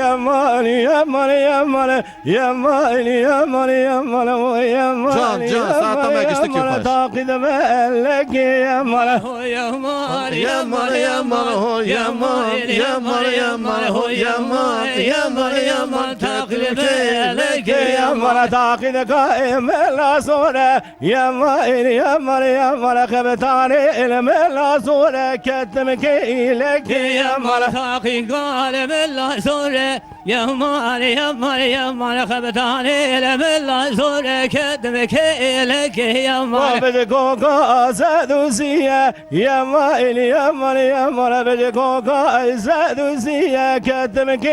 yaman yaman yaman yaman yaman yaman o yaman Can saat megistik yaman takid melek yaman ho yaman Yaman yaman ho yaman yaman yaman ho yaman yaman yaman taklit elek yaman takid kaimela sore yaman yaman yaman kebtani ilmela sore kettem keylek yaman takid kaimela sore yaman yaman yaman kebtani ilmela sore kettem keylek yaman بدكوكا زادوسية يا مايل يا مال يا مال بدكوكا زادوسية كتمك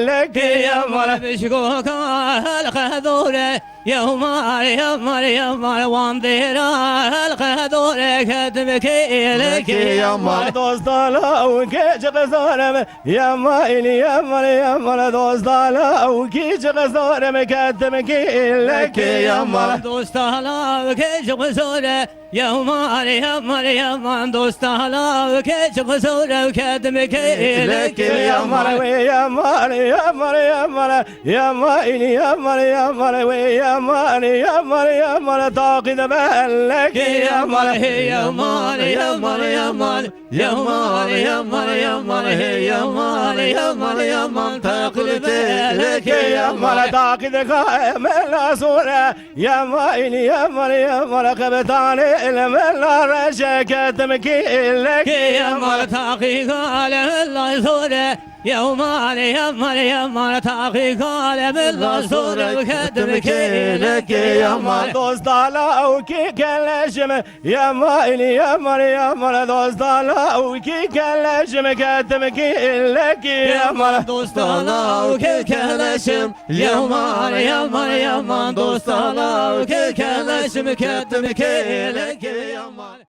لك يا مال بشكوكا الخذورة يا مال يا مال يا مال وانذرا الخذورة كتمك لك يا مال دوست لا وكيج غزارم يا مايل يا مال يا مال دوست لا وكيج غزارم كتمك لك يا مال دوست لا وكيج غزارم يا مال يا مال يا مال دوست لا وكيج غزارم كتمك لك يا مال يا مال يا مال يا مال يا مال يا مال يا مال يا مال يا مال يا مال طاقد بالك يا مال يا مال يا مال يا مال يا مال يا مال يا مال يا مال يا مال يا مال طاقد بالك يا مال طاقد كامل صورة يا مال يا مال يا مال كبتاني المل رشك تمكي لك يا مال طاقد كامل صورة يا مال يا مال يا مال طاقد كامل صورة وكتمك لك يا مال دوست لا وكي كلشم يا مال يا مال يا مال دوست لا وكي كلشم كتمك لك يا مال دوست لا وكي كلشم يا مال يا مال يا مال دوست لا وكي كلشم كتمك لك يا مال